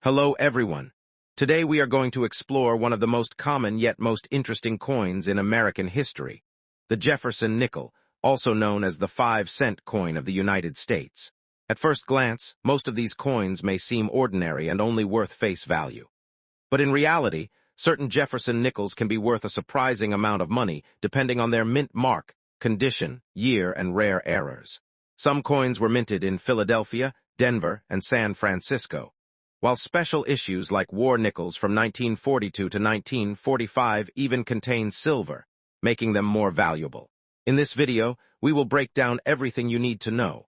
Hello everyone. Today we are going to explore one of the most common yet most interesting coins in American history, the Jefferson Nickel, also known as the 5-cent coin of the United States. At first glance, most of these coins may seem ordinary and only worth face value. But in reality, certain Jefferson nickels can be worth a surprising amount of money depending on their mint mark, condition, year, and rare errors. Some coins were minted in Philadelphia, Denver, and San Francisco, while special issues like war nickels from 1942 to 1945 even contain silver, making them more valuable. In this video, we will break down everything you need to know,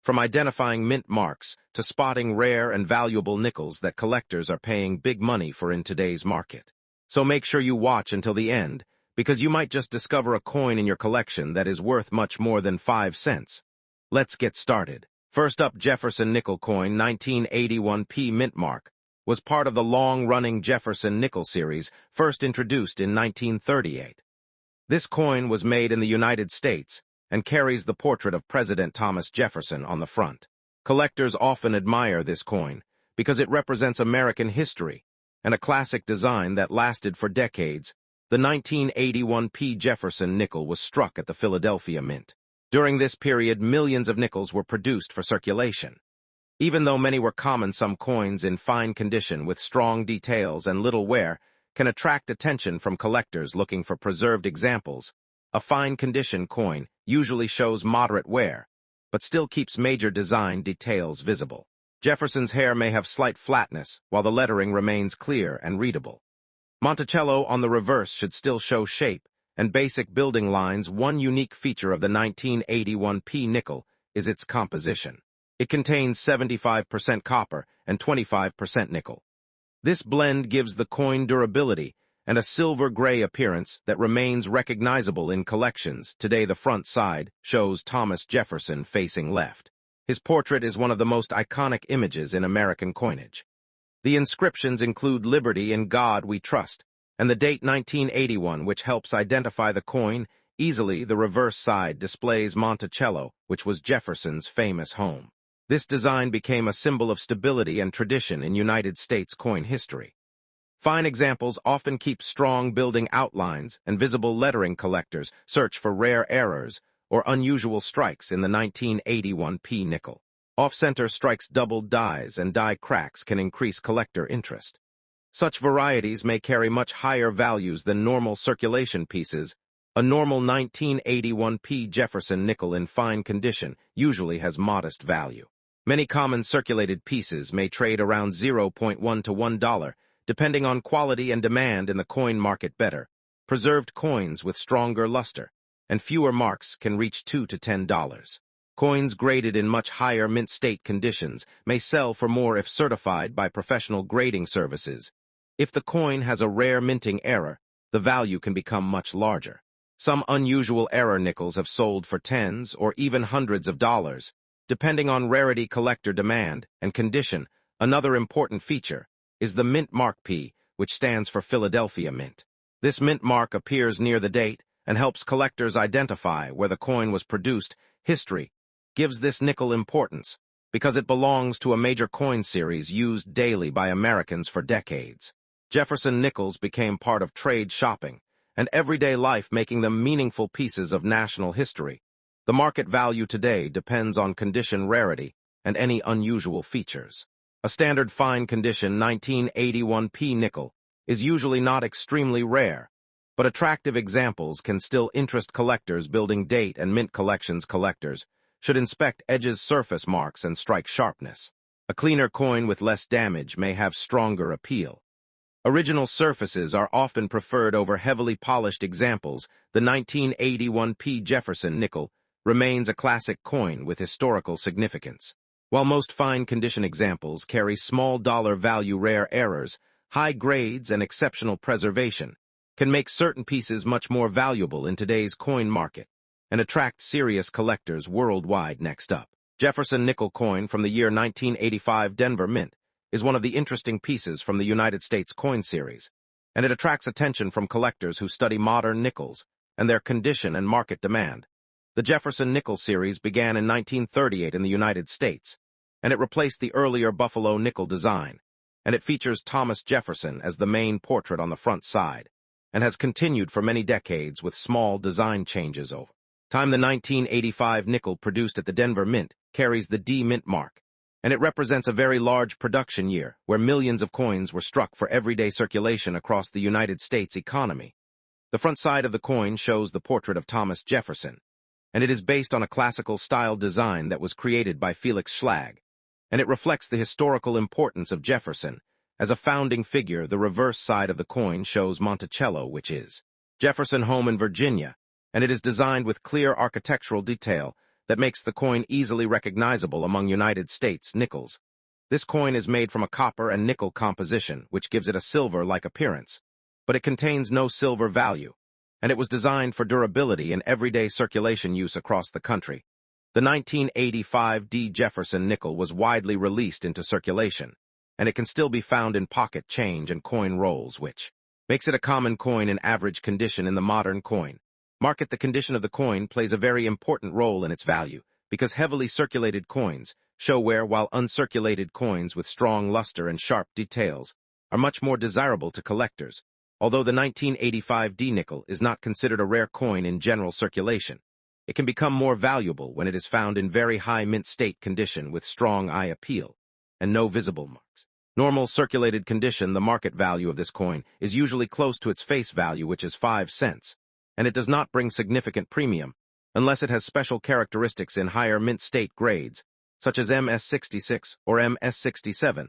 from identifying mint marks to spotting rare and valuable nickels that collectors are paying big money for in today's market. So make sure you watch until the end, because you might just discover a coin in your collection that is worth much more than 5 cents. Let's get started. First up, Jefferson Nickel coin 1981p mint mark was part of the long-running Jefferson Nickel series, first introduced in 1938. This coin was made in the United States and carries the portrait of President Thomas Jefferson on the front. Collectors often admire this coin because it represents American history and a classic design that lasted for decades. The 1981p Jefferson Nickel was struck at the Philadelphia Mint. During this period, millions of nickels were produced for circulation. Even though many were common, some coins in fine condition with strong details and little wear can attract attention from collectors looking for preserved examples. A fine condition coin usually shows moderate wear, but still keeps major design details visible. Jefferson's hair may have slight flatness, while the lettering remains clear and readable. Monticello on the reverse should still show shape and basic building lines. One unique feature of the 1981p nickel is its composition. It contains 75% copper and 25% nickel. This blend gives the coin durability and a silver-gray appearance that remains recognizable in collections. Today, the front side shows Thomas Jefferson facing left. His portrait is one of the most iconic images in American coinage. The inscriptions include "Liberty in God We Trust," and the date 1981, which helps identify the coin easily. The reverse side displays Monticello, which was Jefferson's famous home. This design became a symbol of stability and tradition in United States coin history. Fine examples often keep strong building outlines and visible lettering. Collectors search for rare errors or unusual strikes in the 1981p nickel. Off-center strikes, doubled dies, and die cracks can increase collector interest. Such varieties may carry much higher values than normal circulation pieces. A normal 1981p Jefferson nickel in fine condition usually has modest value. Many common circulated pieces may trade around 0.1 to $1, depending on quality and demand in the coin market. Better preserved coins with stronger luster and fewer marks can reach $2 to $10. Coins graded in much higher mint state conditions may sell for more if certified by professional grading services. If the coin has a rare minting error, the value can become much larger. Some unusual error nickels have sold for tens or even hundreds of dollars, depending on rarity, collector demand, and condition. Another important feature is the mint mark P, which stands for Philadelphia Mint. This mint mark appears near the date and helps collectors identify where the coin was produced. History gives this nickel importance because it belongs to a major coin series used daily by Americans for decades. Jefferson nickels became part of trade shopping and everyday life, making them meaningful pieces of national history. The market value today depends on condition, rarity, and any unusual features. A standard fine condition 1981p nickel is usually not extremely rare, but attractive examples can still interest collectors building date and mint collections. Collectors should inspect edges, surface marks, and strike sharpness. A cleaner coin with less damage may have stronger appeal. Original surfaces are often preferred over heavily polished examples. The 1981p Jefferson Nickel remains a classic coin with historical significance. While most fine condition examples carry small dollar value, rare errors, high grades, and exceptional preservation can make certain pieces much more valuable in today's coin market and attract serious collectors worldwide. Next up, Jefferson Nickel coin from the year 1985 Denver Mint is one of the interesting pieces from the United States coin series, and it attracts attention from collectors who study modern nickels and their condition and market demand. The Jefferson Nickel series began in 1938 in the United States, and it replaced the earlier Buffalo nickel design. and it features Thomas Jefferson as the main portrait on the front side, and has continued for many decades with small design changes over time. The 1985 nickel produced at the Denver Mint carries the D Mint mark, and it represents a very large production year where millions of coins were struck for everyday circulation across the United States economy. The front side of the coin shows the portrait of Thomas Jefferson, and it is based on a classical-style design that was created by Felix Schlag, and it reflects the historical importance of Jefferson. As a founding figure, the reverse side of the coin shows Monticello, which is Jefferson home in Virginia, and it is designed with clear architectural detail that makes the coin easily recognizable among United States nickels. This coin is made from a copper and nickel composition, which gives it a silver-like appearance, but it contains no silver value, and it was designed for durability and everyday circulation use across the country. The 1985 D. Jefferson nickel was widely released into circulation, and it can still be found in pocket change and coin rolls, which makes it a common coin in average condition in the modern coin market. The condition of the coin plays a very important role in its value, because heavily circulated coins show wear, while uncirculated coins with strong luster and sharp details are much more desirable to collectors. Although the 1985 D nickel is not considered a rare coin in general circulation, it can become more valuable when it is found in very high mint state condition with strong eye appeal and no visible marks. Normal circulated condition, the market value of this coin is usually close to its face value, which is 5 cents, and it does not bring significant premium unless it has special characteristics in higher mint state grades, such as MS66 or MS67.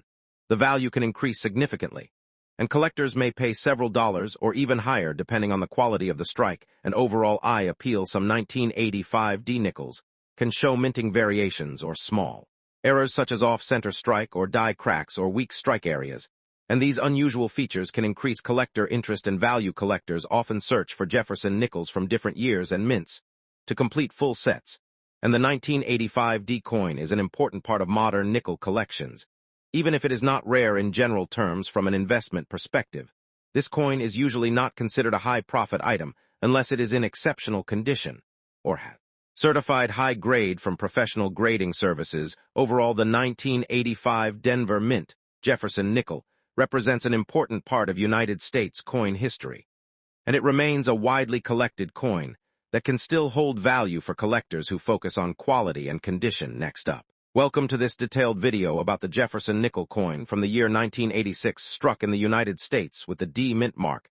The value can increase significantly, and collectors may pay several dollars or even higher depending on the quality of the strike and overall eye appeal. Some 1985 D nickels can show minting variations or small errors such as off-center strike or die cracks or weak strike areas, and these unusual features can increase collector interest and value. Collectors often search for Jefferson nickels from different years and mints to complete full sets, and the 1985 D coin is an important part of modern nickel collections. Even if it is not rare in general terms from an investment perspective, this coin is usually not considered a high-profit item unless it is in exceptional condition or has certified high grade from professional grading services. Overall, the 1985 Denver Mint Jefferson Nickel represents an important part of United States coin history, and it remains a widely collected coin that can still hold value for collectors who focus on quality and condition. Next up, welcome to this detailed video about the Jefferson Nickel coin from the year 1986, struck in the United States with the D Mint mark.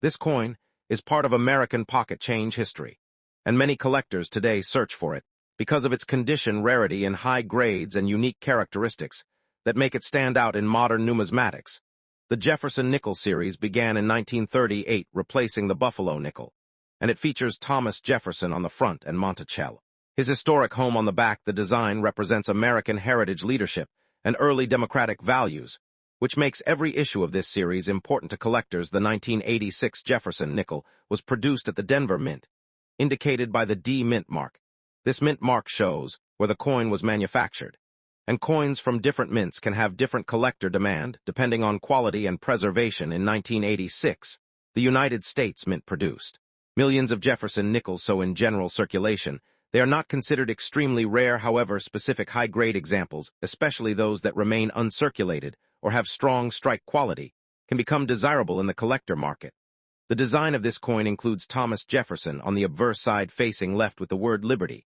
This coin is part of American pocket change history, and many collectors today search for it because of its condition, rarity, and high grades and unique characteristics that make it stand out in modern numismatics. The Jefferson Nickel series began in 1938, replacing the Buffalo nickel, and it features Thomas Jefferson on the front and Monticello, his historic home, on the back. The design represents American heritage, leadership, and early democratic values, which makes every issue of this series important to collectors. The 1986 Jefferson Nickel was produced at the Denver Mint, indicated by the D Mint mark. This mint mark shows where the coin was manufactured, and coins from different mints can have different collector demand depending on quality and preservation. In 1986, the United States Mint produced millions of Jefferson nickels, so in general circulation, they are not considered extremely rare. However, specific high-grade examples, especially those that remain uncirculated or have strong strike quality, can become desirable in the collector market. The design of this coin includes Thomas Jefferson on the obverse side facing left with the word Liberty,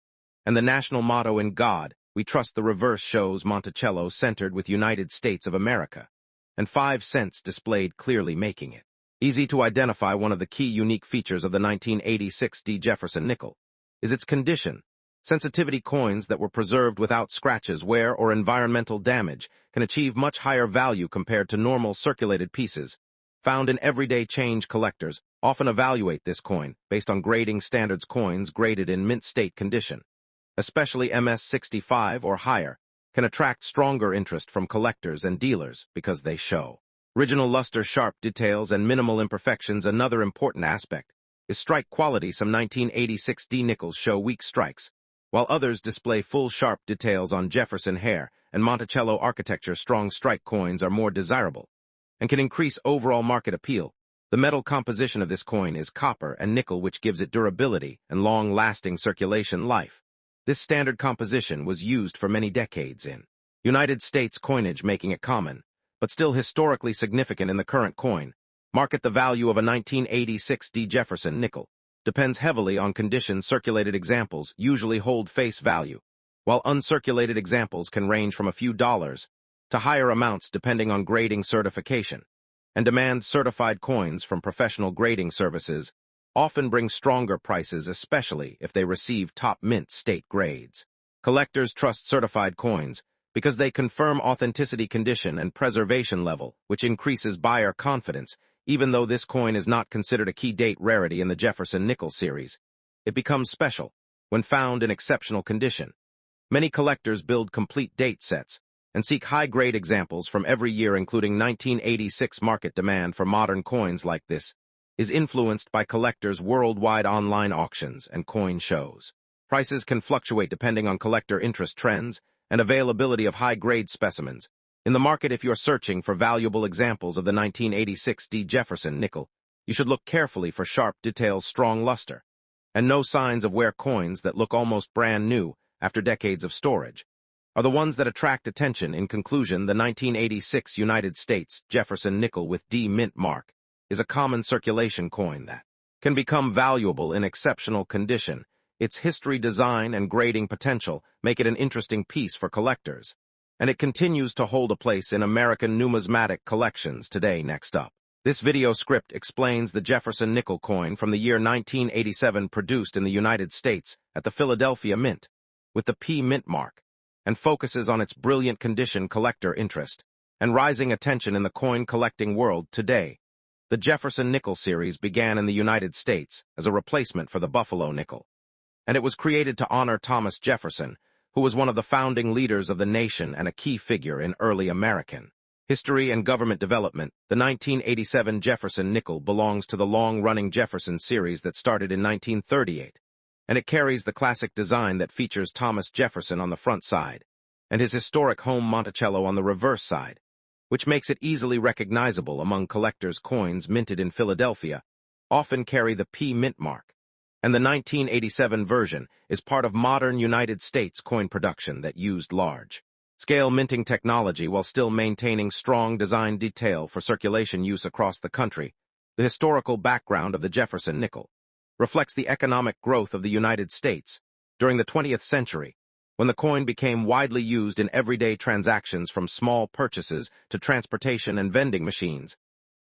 and the national motto, "In God We Trust." The reverse shows Monticello centered with United States of America, and 5 cents displayed clearly, making it easy to identify. One of the key unique features of the 1986 D Jefferson Nickel is its condition. Sensitivity coins that were preserved without scratches, wear, or environmental damage can achieve much higher value compared to normal circulated pieces found in everyday change. Collectors often evaluate this coin based on grading standards. Coins graded in mint state condition, especially MS65 or higher, can attract stronger interest from collectors and dealers because they show original luster, sharp details, and minimal imperfections. Another important aspect is strike quality. Some 1986 D nickels show weak strikes, while others display full sharp details. On Jefferson hair and Monticello architecture, strong strike coins are more desirable and can increase overall market appeal. The metal composition of this coin is copper and nickel, which gives it durability and long-lasting circulation life. This standard composition was used for many decades in United States coinage, making it common but still historically significant in the current coin. Market the value of a 1986 Jefferson nickel depends heavily on condition. Circulated examples usually hold face value, while uncirculated examples can range from a few dollars to higher amounts depending on grading certification. And demand certified coins from professional grading services often bring stronger prices, especially if they receive top mint state grades. Collectors trust certified coins because they confirm authenticity, condition, and preservation level, which increases buyer confidence. Even though this coin is not considered a key date rarity in the Jefferson Nickel series, it becomes special when found in exceptional condition. Many collectors build complete date sets and seek high-grade examples from every year, including 1986. Market demand for modern coins like this is influenced by collectors' worldwide online auctions and coin shows. Prices can fluctuate depending on collector interest trends and availability of high-grade specimens. In the market, if you're searching for valuable examples of the 1986 Jefferson Nickel, you should look carefully for sharp details, strong luster, and no signs of wear. Coins that look almost brand new after decades of storage are the ones that attract attention. In conclusion, the 1986 United States Jefferson Nickel with D mint mark is a common circulation coin that can become valuable in exceptional condition. Its history, design, and grading potential make it an interesting piece for collectors, and it continues to hold a place in American numismatic collections today. Next up, this video script explains the Jefferson Nickel coin from the year 1987, produced in the United States at the Philadelphia Mint with the P mint mark, and focuses on its brilliant condition, collector interest, and rising attention in the coin collecting world today. The Jefferson Nickel series began in the United States as a replacement for the Buffalo nickel, and it was created to honor Thomas Jefferson, who was one of the founding leaders of the nation and a key figure in early American history and government development. The 1987 Jefferson Nickel belongs to the long-running Jefferson series that started in 1938, and it carries the classic design that features Thomas Jefferson on the front side and his historic home Monticello on the reverse side, which makes it easily recognizable among collectors. Coins minted in Philadelphia often carry the P mint mark, and the 1987 version is part of modern United States coin production that used large-scale minting technology while still maintaining strong design detail for circulation use across the country. The historical background of the Jefferson Nickel reflects the economic growth of the United States during the 20th century, when the coin became widely used in everyday transactions, from small purchases to transportation and vending machines.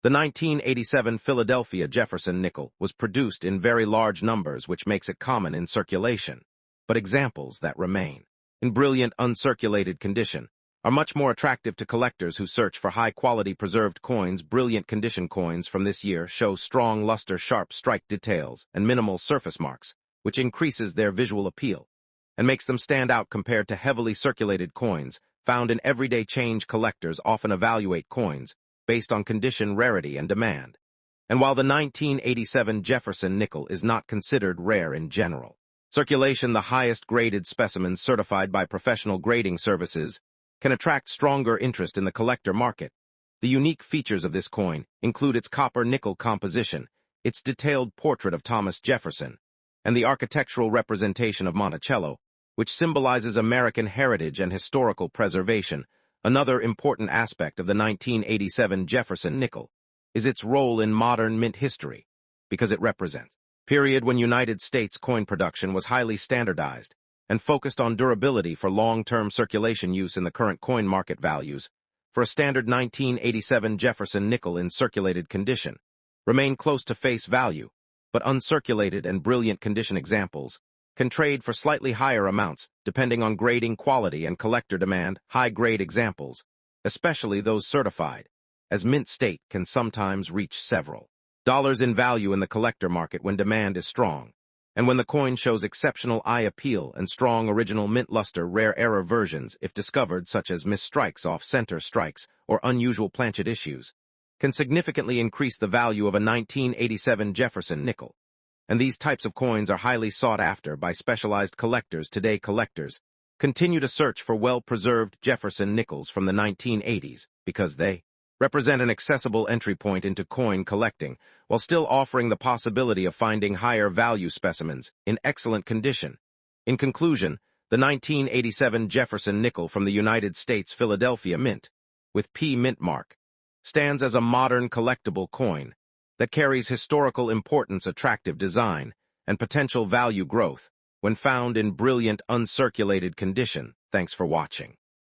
The 1987 Philadelphia Jefferson Nickel was produced in very large numbers, which makes it common in circulation. But examples that remain in brilliant uncirculated condition are much more attractive to collectors who search for high-quality preserved coins. Brilliant condition coins from this year show strong luster, sharp strike details, and minimal surface marks, which increases their visual appeal and makes them stand out compared to heavily circulated coins found in everyday change. Collectors often evaluate coins based on condition, rarity, and demand. And while the 1987 Jefferson Nickel is not considered rare in general circulation, the highest graded specimens certified by professional grading services can attract stronger interest in the collector market. The unique features of this coin include its copper-nickel composition, its detailed portrait of Thomas Jefferson, and the architectural representation of Monticello, which symbolizes American heritage and historical preservation. Another important aspect of the 1987 Jefferson Nickel is its role in modern mint history, because it represents a period when United States coin production was highly standardized and focused on durability for long-term circulation use. In the current coin market, values for a standard 1987 Jefferson Nickel in circulated condition remain close to face value, but uncirculated and brilliant condition examples can trade for slightly higher amounts depending on grading quality and collector demand. High-grade examples, especially those certified as mint state, can sometimes reach several dollars in value in the collector market when demand is strong, and when the coin shows exceptional eye appeal and strong original mint luster. Rare error versions, if discovered, such as misstrikes, off-center strikes, or unusual planchet issues, can significantly increase the value of a 1987 Jefferson Nickel. And these types of coins are highly sought after by specialized collectors today. Collectors continue to search for well-preserved Jefferson Nickels from the 1980s because they represent an accessible entry point into coin collecting, while still offering the possibility of finding higher value specimens in excellent condition. In conclusion, the 1987 Jefferson Nickel from the United States Philadelphia Mint with P mint mark, stands as a modern collectible coin that carries historical importance, attractive design, and potential value growth when found in brilliant uncirculated condition. Thanks for watching.